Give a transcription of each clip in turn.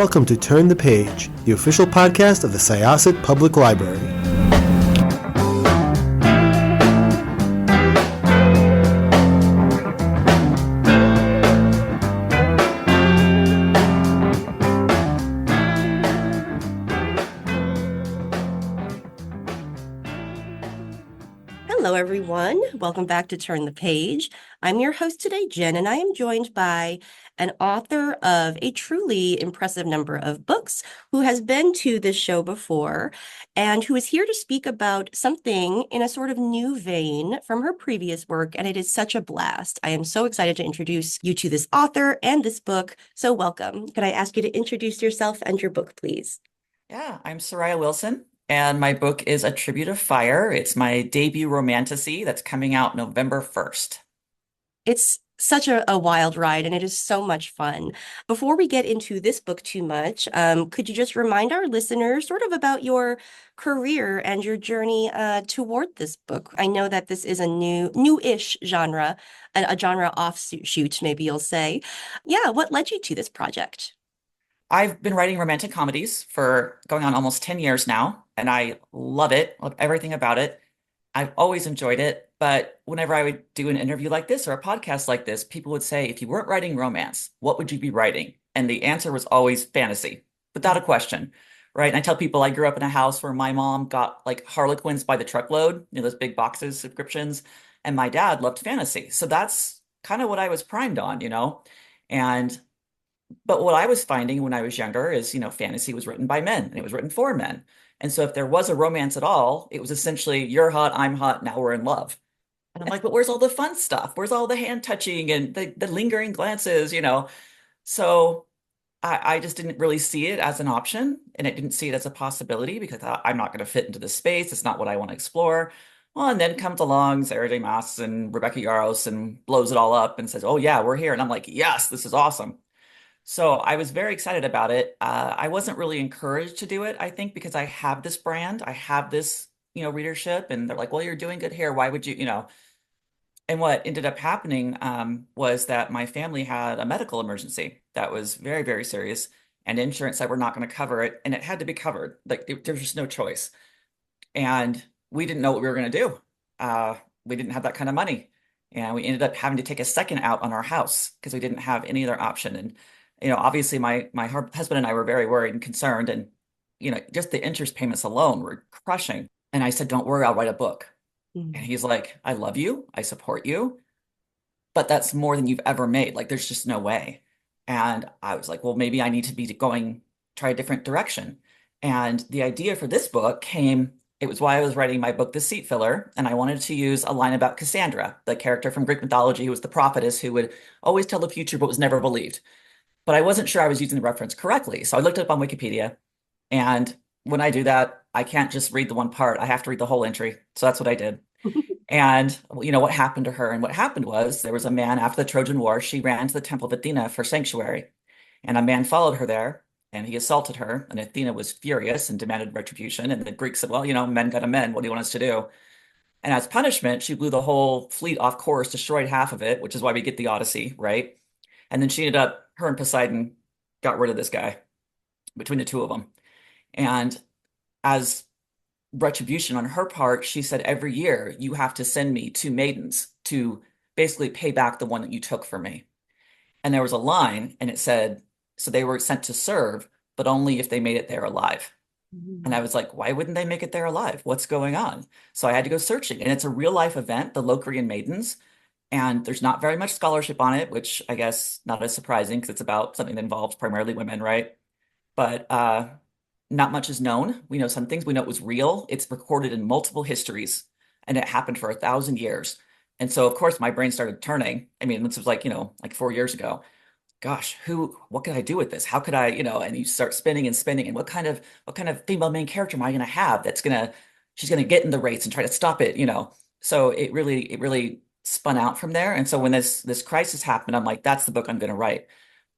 welcome to Turn the Page, the official podcast of the Syosset Public Library. Hello, everyone. Welcome back to Turn the Page. I'm your host today, Jen, and I am joined by an author of a truly impressive number of books who has been to this show before and who is here to speak about something in a sort of new vein from her previous work, and it is such a blast. I am so excited to introduce you to this author and this book, so welcome. Can I ask you to introduce yourself and your book, please? Yeah, I'm Sariah Wilson, and my book is A Tribute of Fire. It's my debut romantasy that's coming out November 1st. It's such a wild ride, and it is so much fun. Before we get into this book too much, could you just remind our listeners sort of about your career and your journey toward this book? I know that this is a new-ish genre, a genre offshoot, maybe you'll say. Yeah, what led you to this project? I've been writing romantic comedies for going on almost 10 years now, and I love it, love everything about it. I've always enjoyed it, but whenever I would do an interview like this or a podcast like this, people would say, if you weren't writing romance, what would you be writing? And the answer was always fantasy, without a question, right? And I tell people I grew up in a house where my mom got like Harlequins by the truckload, those big boxes, subscriptions, and my dad loved fantasy. So that's kind of what I was primed on. And but what I was finding when I was younger is, fantasy was written by men and it was written for men. And so if there was a romance at all, it was essentially you're hot, I'm hot, now we're in love. And I'm like, but where's all the fun stuff? Where's all the hand touching and the lingering glances? So I just didn't really see it as an option, and I didn't see it as a possibility because I thought I'm not going to fit into this space. It's not what I want to explore. Well, and then comes along Sarah J. Maas and Rebecca Yarros and blows it all up and says, oh yeah, we're here. And I'm like, yes, this is awesome. So I was very excited about it. I wasn't really encouraged to do it, I think, because I have this brand, I have this, readership, and they're like, well, you're doing good here. Why would you? And what ended up happening was that my family had a medical emergency that was very, very serious, and insurance said we're not going to cover it, and it had to be covered. Like there's just no choice. And we didn't know what we were going to do. We didn't have that kind of money. And we ended up having to take a second out on our house because we didn't have any other option. And obviously my husband and I were very worried and concerned, and just the interest payments alone were crushing. And I said, "Don't worry, I'll write a book." And Mhm. he's like, "I love you, I support you, but that's more than you've ever made. Like, there's just no way." And I was like, "Well, maybe I need to be going try a different direction." And the idea for this book came. It was why I was writing my book, The Seat Filler, and I wanted to use a line about Cassandra, the character from Greek mythology who was the prophetess who would always tell the future but was never believed. But I wasn't sure I was using the reference correctly. So I looked it up on Wikipedia. And when I do that, I can't just read the one part. I have to read the whole entry. So that's what I did. And what happened to her? And what happened was there was a man after the Trojan War. She ran to the temple of Athena for sanctuary. And a man followed her there and he assaulted her. And Athena was furious and demanded retribution. And the Greeks said, well, men got to men. What do you want us to do? And as punishment, she blew the whole fleet off course, destroyed half of it, which is why we get the Odyssey, right? And then her and Poseidon got rid of this guy between the two of them. And as retribution on her part, she said, every year you have to send me two maidens to basically pay back the one that you took from me. And there was a line and it said, so they were sent to serve, but only if they made it there alive. And I was like, why wouldn't they make it there alive? What's going on? So I had to go searching. And it's a real life event, the Locrian Maidens. And there's not very much scholarship on it, which I guess not as surprising because it's about something that involves primarily women, right? But not much is known. We know some things. We know it was real. It's recorded in multiple histories, and it happened for 1,000 years. And so, of course, my brain started turning. I mean, this was like 4 years ago. Gosh, what could I do with this? How could and you start spinning and spinning, and what kind of female main character am I gonna have she's gonna get in the race and try to stop it. So it really spun out from there. And so when this crisis happened, I'm like, that's the book I'm gonna write.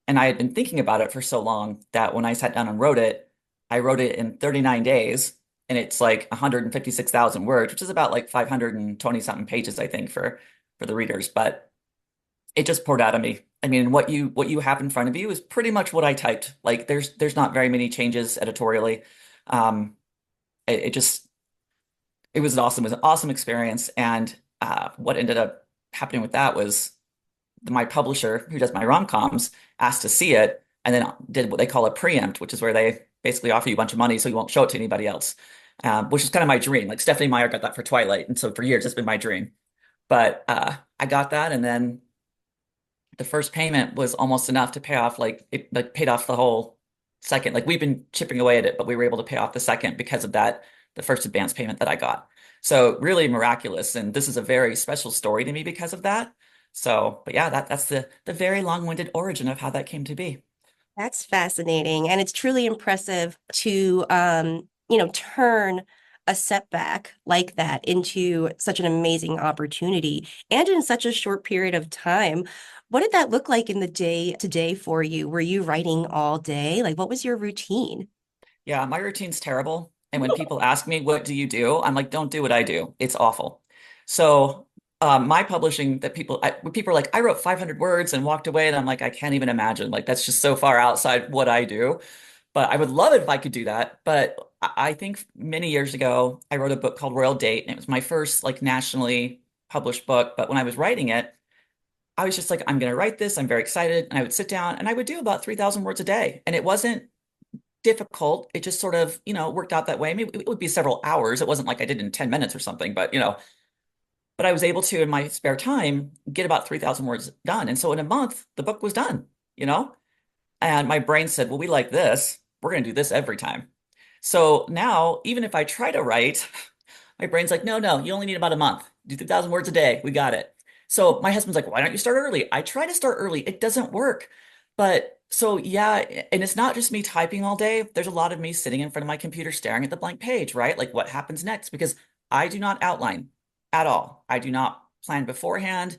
And I had been thinking about it for so long that when I sat down and wrote it, I wrote it in 39 days, and it's like 156,000 words, which is about like 520 something pages, I think, for the readers. But it just poured out of me. I mean, what you have in front of you is pretty much what I typed. Like there's not very many changes editorially. Um, it just it was an awesome experience. And what ended up happening with that was my publisher, who does my rom-coms, asked to see it and then did what they call a preempt, which is where they basically offer you a bunch of money so you won't show it to anybody else. Which is kind of my dream. Like Stephanie Meyer got that for Twilight, and so for years it's been my dream. But I got that, and then the first payment was almost enough to pay off like it like paid off the whole second. Like we've been chipping away at it, but we were able to pay off the second because of that, the first advance payment that I got. So really miraculous. And this is a very special story to me because of that. So, but yeah, that's the very long-winded origin of how that came to be. That's fascinating. And it's truly impressive to, turn a setback like that into such an amazing opportunity and in such a short period of time. What did that look like in the day to day for you? Were you writing all day? Like, what was your routine? Yeah, my routine's terrible. And when people ask me, what do you do? I'm like, don't do what I do. It's awful. So, my publishing that when people are like, I wrote 500 words and walked away. And I'm like, I can't even imagine. Like, that's just so far outside what I do. But I would love it if I could do that. But I think many years ago, I wrote a book called Royal Date. And it was my first like nationally published book. But when I was writing it, I was just like, I'm going to write this. I'm very excited. And I would sit down and I would do about 3,000 words a day. And it wasn't difficult. It just sort of, worked out that way. Maybe it would be several hours. It wasn't like I did in 10 minutes or something, but I was able to, in my spare time, get about 3,000 words done. And so in a month, the book was done, you know? And my brain said, well, we like this. We're going to do this every time. So now, even if I try to write, my brain's like, no, no, you only need about a month. Do 3,000 words a day. We got it. So my husband's like, why don't you start early? I try to start early. It doesn't work. But so, yeah, and it's not just me typing all day. There's a lot of me sitting in front of my computer staring at the blank page, right? Like what happens next? Because I do not outline at all. I do not plan beforehand.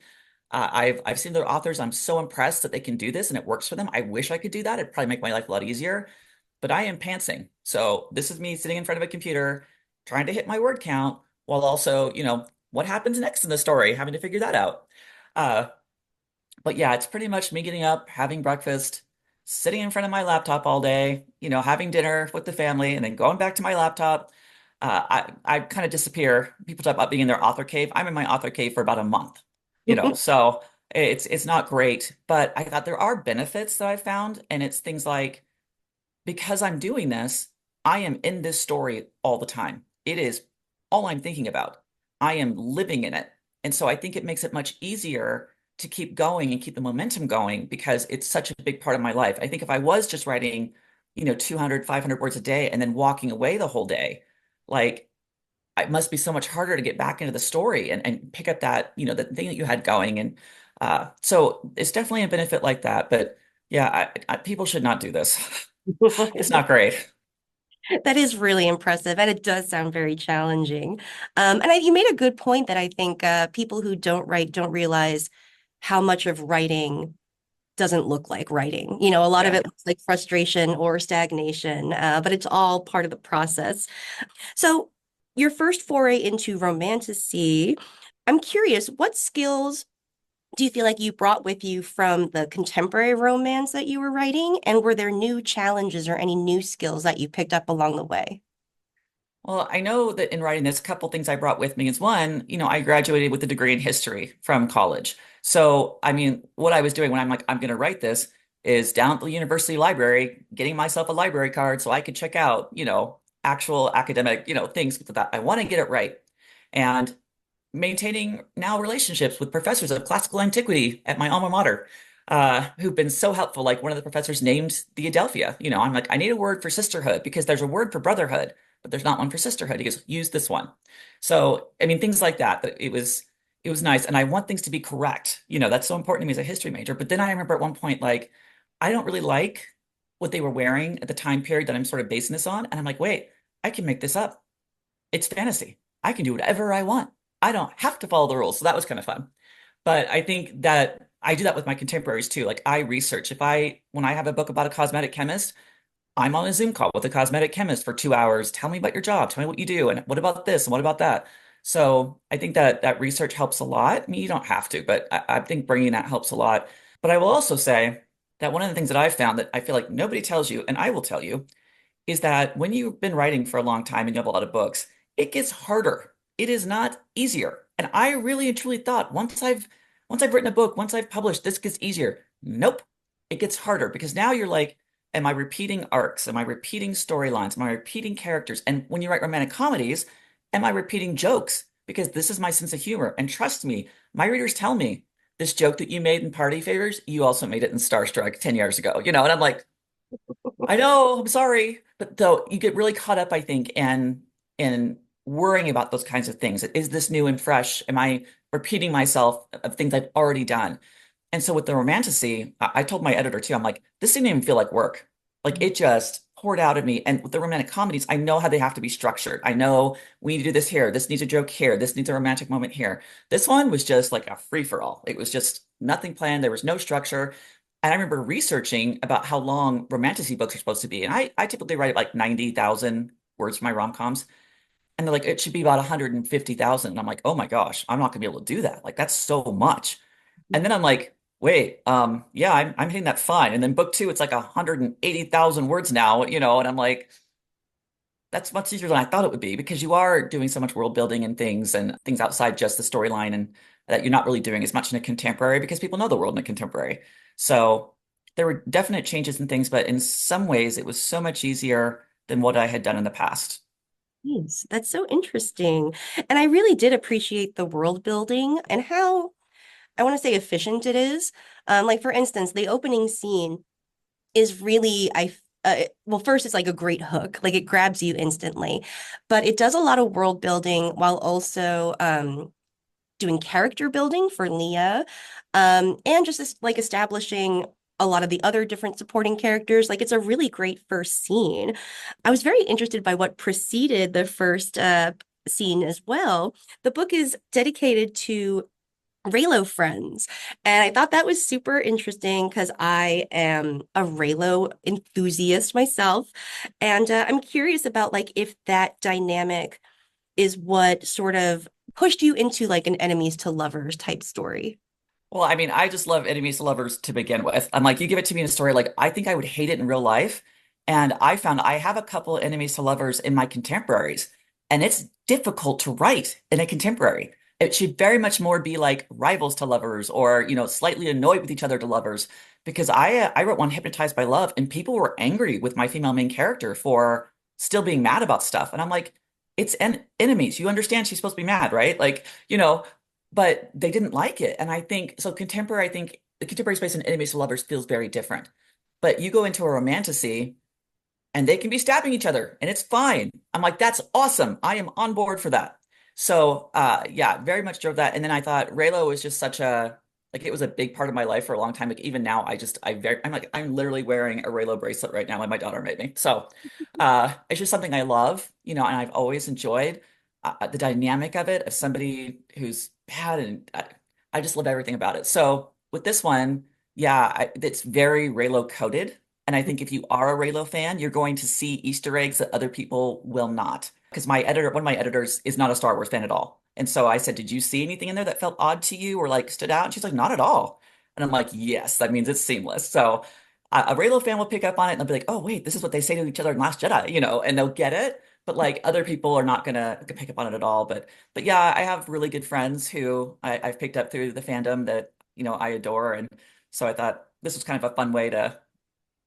I've seen their authors. I'm so impressed that they can do this and it works for them. I wish I could do that. It'd probably make my life a lot easier, but I am pantsing. So this is me sitting in front of a computer, trying to hit my word count while also, what happens next in the story, having to figure that out. Uh, but yeah, it's pretty much me getting up, having breakfast, sitting in front of my laptop all day, having dinner with the family, and then going back to my laptop. I kind of disappear. People talk about being in their author cave. I'm in my author cave for about a month, so it's not great. But I thought there are benefits that I found, and it's things like because I'm doing this, I am in this story all the time. It is all I'm thinking about. I am living in it. And so I think it makes it much easier to keep going and keep the momentum going because it's such a big part of my life. I think if I was just writing, 200, 500 words a day and then walking away the whole day, like it must be so much harder to get back into the story and pick up that, the thing that you had going. And so it's definitely a benefit like that. But yeah, people should not do this. It's not great. That is really impressive, and it does sound very challenging. You made a good point that I think people who don't write don't realize how much of writing doesn't look like writing. A lot of Yeah. it looks like frustration or stagnation, but it's all part of the process. So, your first foray into romantasy, I'm curious, what skills do you feel like you brought with you from the contemporary romance that you were writing? And were there new challenges or any new skills that you picked up along the way? Well, I know that in writing this, a couple things I brought with me is one, I graduated with a degree in history from college. So, I mean, what I was doing when I'm like, I'm going to write this is down at the university library, getting myself a library card so I could check out, actual academic, things that I want to get it right. And maintaining now relationships with professors of classical antiquity at my alma mater, who've been so helpful. Like one of the professors named the Adelphia. I'm like, I need a word for sisterhood because there's a word for brotherhood, but there's not one for sisterhood. He goes, use this one. So, I mean, things like that. That it was nice, and I want things to be correct. That's so important to me as a history major. But then I remember at one point, like, I don't really like what they were wearing at the time period that I'm sort of basing this on, and I'm like, wait, I can make this up. It's fantasy. I can do whatever I want. I don't have to follow the rules. So that was kind of fun. But I think that I do that with my contemporaries too. Like I research. When I have a book about a cosmetic chemist, I'm on a Zoom call with a cosmetic chemist for 2 hours. Tell me about your job. Tell me what you do. And what about this? And what about that? So I think that that research helps a lot. I mean, you don't have to, but I think bringing that helps a lot. But I will also say that one of the things that I've found that I feel like nobody tells you, and I will tell you, is that when you've been writing for a long time and you have a lot of books, it gets harder. It is not easier. And I really and truly thought once I've written a book, once I've published, this gets easier. Nope. It gets harder because now you're like, am I repeating arcs? Am I repeating storylines? Am I repeating characters? And when you write romantic comedies, am I repeating jokes? Because this is my sense of humor. And trust me, my readers tell me this joke that you made in Party Favors, you also made it in Starstruck 10 years ago, and I'm like, I know, I'm sorry. But though you get really caught up, I think, in worrying about those kinds of things. Is this new and fresh? Am I repeating myself of things I've already done? And so with the romantasy, I told my editor too, I'm like, this didn't even feel like work. Like it just poured out of me. And with the romantic comedies, I know how they have to be structured. I know we need to do this here. This needs a joke here. This needs a romantic moment here. This one was just like a free for all. It was just nothing planned. There was no structure. And I remember researching about how long romantasy books are supposed to be. And I typically write like 90,000 words for my rom-coms. And they're like, it should be about 150,000. And I'm like, oh my gosh, I'm not gonna be able to do that. Like that's so much. And then I'm like, wait, yeah, I'm hitting that fine. And then book two, it's like 180,000 words now, and I'm like, that's much easier than I thought it would be because you are doing so much world building and things outside just the storyline and that you're not really doing as much in a contemporary because people know the world in a contemporary. So there were definite changes and things, but in some ways it was so much easier than what I had done in the past. Yes, that's so interesting. And I really did appreciate the world building and how, I want to say, efficient it is. Like for instance, the opening scene is really, well, first it's like a great hook, like it grabs you instantly, but it does a lot of world building while also doing character building for Leah, and just like establishing a lot of the other different supporting characters. Like it's a really great first scene. I was very interested by what preceded the first scene as well. The book is dedicated to Raylo friends. And I thought that was super interesting because I am a Raylo enthusiast myself. And I'm curious about like if that dynamic is what sort of pushed you into like an enemies to lovers type story. Well, I mean, I just love enemies to lovers to begin with. I'm like, you give it to me in a story, like I think I would hate it in real life. And I found I have a couple enemies to lovers in my contemporaries, and it's difficult to write in a contemporary. It should very much more be like rivals to lovers or, slightly annoyed with each other to lovers. Because I wrote one hypnotized by love, and people were angry with my female main character for still being mad about stuff. And I'm like, it's enemies. You understand she's supposed to be mad, right? Like, but they didn't like it. And I think so contemporary, I think the contemporary space in enemies to lovers feels very different. But you go into a romantasy and they can be stabbing each other and it's fine. I'm like, that's awesome. I am on board for that. So yeah, very much drove that. And then I thought Raylo was just such a like it was a big part of my life for a long time. Like even now I'm literally wearing a Raylo bracelet right now, like my daughter made me. So it's just something I love, and I've always enjoyed the dynamic of it of somebody who's bad and I just love everything about it. So with this one, yeah, it's very Raylo coded. And I think if you are a Raylo fan, you're going to see Easter eggs that other people will not. Because one of my editors is not a Star Wars fan at all. And so I said, did you see anything in there that felt odd to you or like stood out? And she's like, not at all. And I'm like, yes, that means it's seamless. So a Raylo fan will pick up on it and they'll be like, oh, wait, this is what they say to each other in Last Jedi, and they'll get it. But like other people are not gonna pick up on it at all. But yeah, I have really good friends who I've picked up through the fandom that, I adore. And so I thought this was kind of a fun way to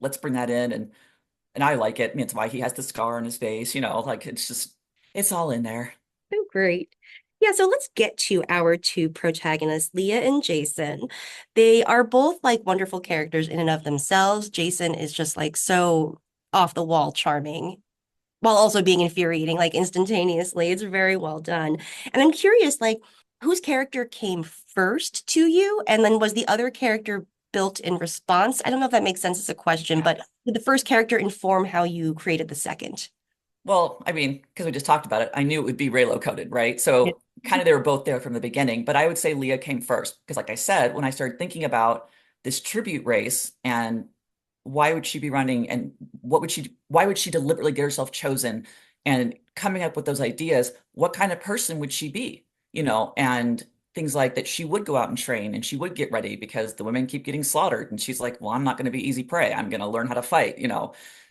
let's bring that in and I like it. I mean, it's why he has the scar on his face, like it's all in there. Oh, great. Yeah, so let's get to our two protagonists, Leah and Jason. They are both like wonderful characters in and of themselves. Jason is just like so off the wall charming while also being infuriating, like instantaneously. It's very well done. And I'm curious, like, whose character came first to you? And then was the other character built in response? I don't know if that makes sense as a question, Yeah. but did the first character inform how you created the second? Well, I mean, because we just talked about it, I knew it would be Raylo coded, right? Yeah. So kind of they were both there from the beginning, but I would say Leah came first because, like I said, when I started thinking about this tribute race and why would she be running and why would she deliberately get herself chosen and coming up with those ideas. What kind of person would she be? And things like that she would go out and train and she would get ready because the women keep getting slaughtered. And she's like, well, I'm not going to be easy prey. I'm going to learn how to fight.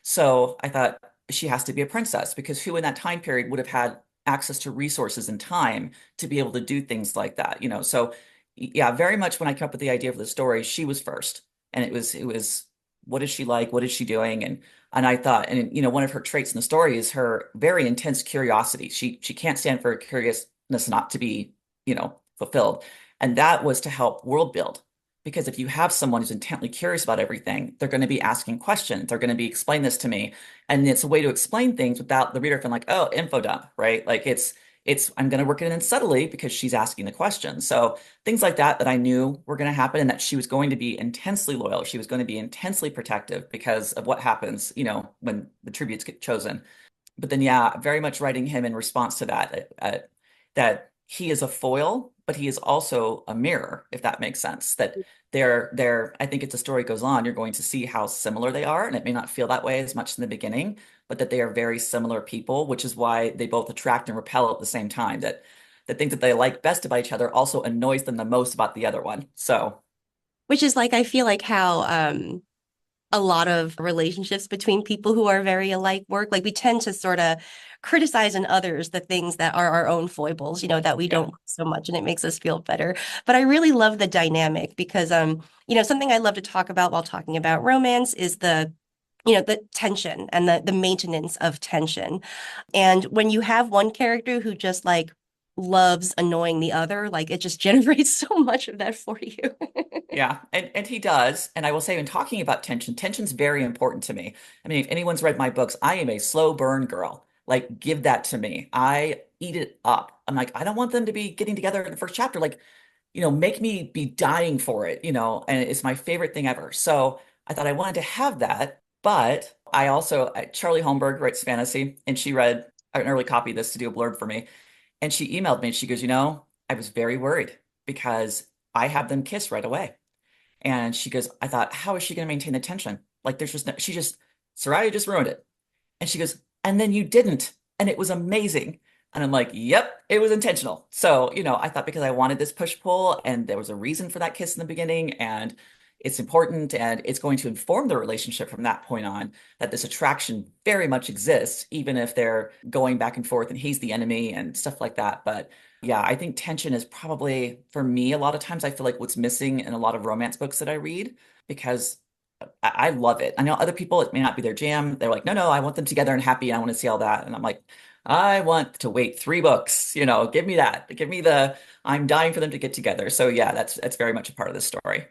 So I thought she has to be a princess because who in that time period would have had access to resources and time to be able to do things like that? So yeah, very much when I came up with the idea for the story, she was first. And it was what is she like? What is she doing? And I thought, and one of her traits in the story is her very intense curiosity. She can't stand for curiousness not to be, fulfilled. And that was to help world build. Because if you have someone who's intently curious about everything, they're going to be asking questions. They're going to be explain this to me. And it's a way to explain things without the reader feeling like, oh, info dump, right? Like it's I'm going to work it in subtly because she's asking the question. So things like that I knew were going to happen and that she was going to be intensely loyal. She was going to be intensely protective because of what happens, when the tributes get chosen. But then, yeah, very much writing him in response to that he is a foil, but he is also a mirror, if that makes sense. That I think as the story goes on, you're going to see how similar they are, and it may not feel that way as much in the beginning, but that they are very similar people, which is why they both attract and repel at the same time. That the things that they like best about each other also annoys them the most about the other one. So, Which is like, I feel like how a lot of relationships between people who are very alike work. Like we tend to sort of criticize in others the things that are our own foibles, that we yeah. don't so much, and it makes us feel better. But I really love the dynamic because something I love to talk about while talking about romance is the tension and the maintenance of tension. And when you have one character who just like loves annoying the other, like it just generates so much of that for you. Yeah, and he does. And I will say, in talking about tension's very important to me. I mean, if anyone's read my books, I am a slow burn girl. Like, give that to me. I eat it up. I'm like, I don't want them to be getting together in the first chapter. Like, make me be dying for it, and it's my favorite thing ever. So I thought I wanted to have that, but I also, Charlie Holmberg writes fantasy, and she read an early copy of this to do a blurb for me. And she emailed me and she goes, I was very worried because I have them kiss right away. And she goes, I thought, how is she going to maintain the tension? Like, there's just no, Sariah just ruined it. And she goes, and then you didn't. And it was amazing. And I'm like, yep, it was intentional. So, I thought because I wanted this push pull and there was a reason for that kiss in the beginning and it's important and it's going to inform the relationship from that point on that this attraction very much exists, even if they're going back and forth and he's the enemy and stuff like that. But yeah, I think tension is probably for me, a lot of times I feel like what's missing in a lot of romance books that I read because I love it. I know other people, it may not be their jam. They're like, no, no, I want them together and happy. I want to see all that. And I'm like, I want to wait 3 books, give me that. Give me I'm dying for them to get together. So yeah, that's very much a part of the story.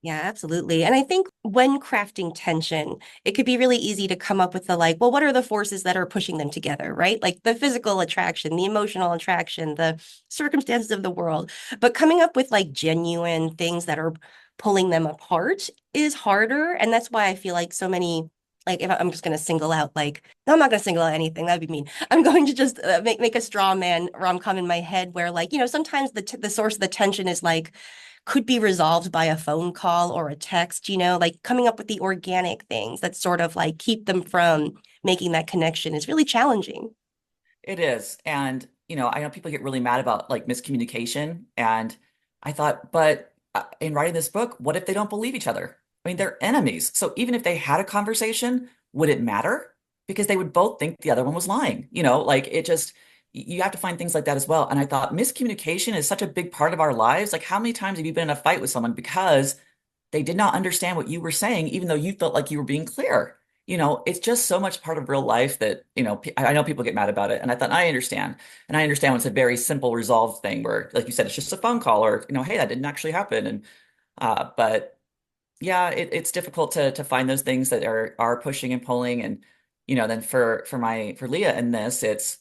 Yeah, absolutely. And I think when crafting tension, it could be really easy to come up with the like, well, what are the forces that are pushing them together, right? Like the physical attraction, the emotional attraction, the circumstances of the world. But coming up with like genuine things that are pulling them apart is harder. And that's why I feel like so many, like if I'm just going to single out, like, no, I'm not going to single out anything. That'd be mean. I'm going to just make a straw man rom-com in my head where like, sometimes the source of the tension is like, could be resolved by a phone call or a text, like coming up with the organic things that sort of like keep them from making that connection is really challenging. It is. And, I know people get really mad about like miscommunication. And I thought, but in writing this book, what if they don't believe each other? I mean, they're enemies. So even if they had a conversation, would it matter? Because they would both think the other one was lying. Like it just, you have to find things like that as well. And I thought miscommunication is such a big part of our lives. Like, how many times have you been in a fight with someone because they did not understand what you were saying, even though you felt like you were being clear? It's just so much part of real life that, I know people get mad about it. And I thought, I understand. And I understand when it's a very simple resolved thing where, like you said, it's just a phone call or, hey, that didn't actually happen. And, but yeah, it's difficult to find those things that are pushing and pulling. And, then for Leah in this, it's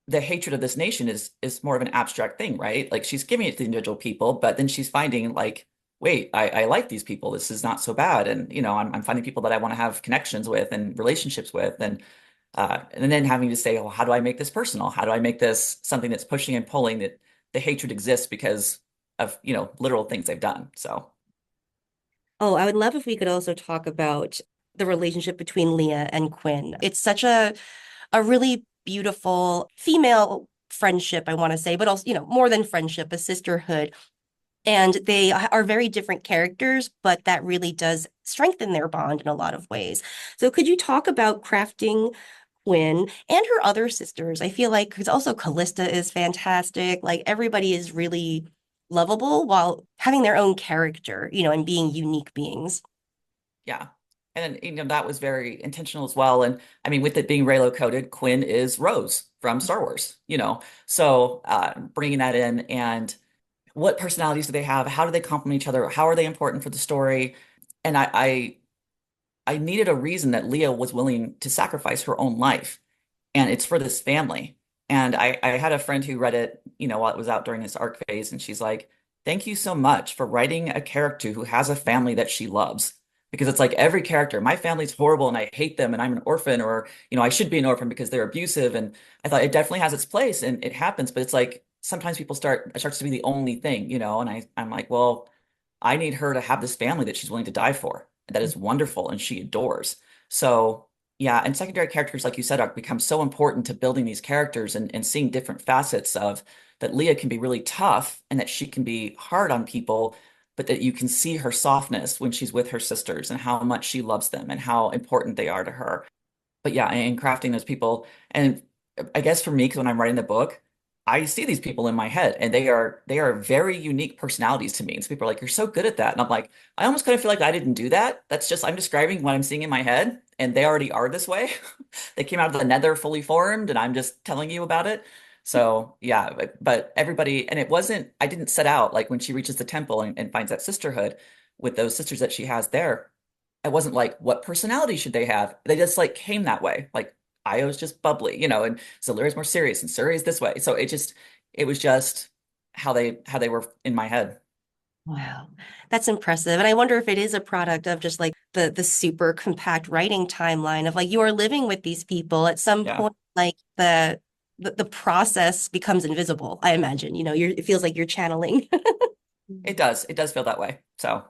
the hatred of this nation is more of an abstract thing, right? Like she's giving it to individual people, but then she's finding like, wait, I like these people. This is not so bad. And I'm finding people that I want to have connections with and relationships with. And then having to say, oh, how do I make this personal? How do I make this something that's pushing and pulling that the hatred exists because of, literal things they've done. So Oh, I would love if we could also talk about the relationship between Leah and Quinn. It's such a really beautiful female friendship, I want to say, but also, more than friendship, a sisterhood. And they are very different characters, but that really does strengthen their bond in a lot of ways. So could you talk about crafting Quinn and her other sisters? I feel like, because also Callista is fantastic. Like everybody is really lovable while having their own character, and being unique beings. Yeah. And that was very intentional as well. And I mean, with it being Reylo coded, Quinn is Rose from Star Wars. So bringing that in, and what personalities do they have? How do they complement each other? How are they important for the story? And I needed a reason that Leah was willing to sacrifice her own life, and it's for this family. And I had a friend who read it, while it was out during this arc phase, and she's like, "Thank you so much for writing a character who has a family that she loves." Because it's like every character, my family's horrible and I hate them and I'm an orphan, or, I should be an orphan because they're abusive. And I thought it definitely has its place and it happens, but it's like sometimes it starts to be the only thing, and I'm like, well, I need her to have this family that she's willing to die for. That is wonderful and she adores. So yeah, and secondary characters, like you said, are become so important to building these characters and seeing different facets of that Leah can be really tough and that she can be hard on people, but that you can see her softness when she's with her sisters and how much she loves them and how important they are to her. But yeah, and crafting those people. And I guess for me, because when I'm writing the book, I see these people in my head and they are very unique personalities to me. And so people are like, "You're so good at that." And I'm like, I almost kind of feel like I didn't do that. That's just I'm describing what I'm seeing in my head, and they already are this way. They came out of the nether fully formed, and I'm just telling you about it. So yeah, but everybody, and I didn't set out like when she reaches the temple and finds that sisterhood with those sisters that she has there. I wasn't like, what personality should they have? They just like came that way. Like Io's just bubbly, and Zalira's more serious and Suri's this way. So it was just how they were in my head. Wow, that's impressive. And I wonder if it is a product of just like the super compact writing timeline of like you are living with these people at some Yeah, point, like the process becomes invisible, I imagine. It feels like you're channeling. it does. It does feel that way. So,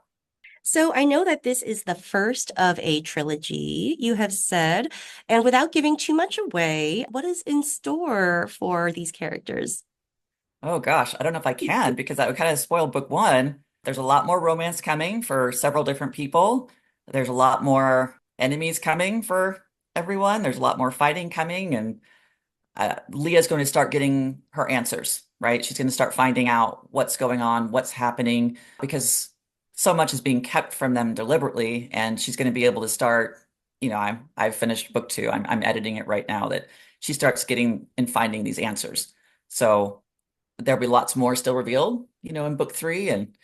So I know that this is the first of a trilogy, you have said, and without giving too much away, what is in store for these characters? oh gosh, I don't know if I can because that would kind of spoil book one. There's a lot more romance coming for several different people. There's a lot more enemies coming for everyone. There's a lot more fighting coming, and Leah's going to start getting her answers, right? She's going to start finding out what's going on, what's happening, because so much is being kept from them deliberately, and she's going to be able to start. I've finished book two. I'm editing it right now. That she starts getting and finding these answers. So there'll be lots more still revealed, in book three, and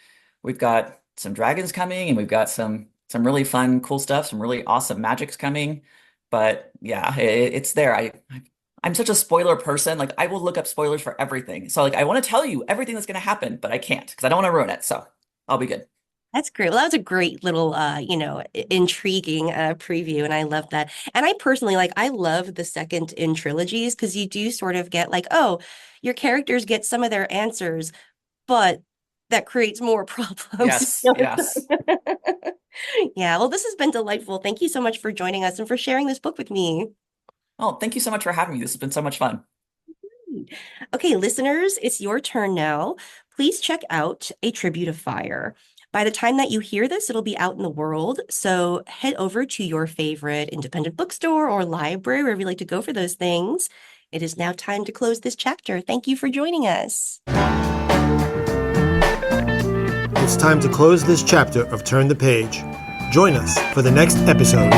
we've got some dragons coming, and we've got some really fun, cool stuff, some really awesome magics coming. But yeah, it's there. I'm such a spoiler person. Like I will look up spoilers for everything. So like I want to tell you everything that's going to happen, but I can't because I don't want to ruin it. So I'll be good. That's great. Well, that was a great little, intriguing preview, and I love that. And I personally I love the second in trilogies because you do sort of get like, oh, your characters get some of their answers, but that creates more problems. Yes, yes. Yeah. Well, this has been delightful. Thank you so much for joining us and for sharing this book with me. Oh, thank you so much for having me. This has been so much fun. Okay, listeners, it's your turn now. Please check out A Tribute of Fire. By the time that you hear this, it'll be out in the world. So head over to your favorite independent bookstore or library, wherever you like to go for those things. It is now time to close this chapter. Thank you for joining us. It's time to close this chapter of Turn the Page. Join us for the next episode.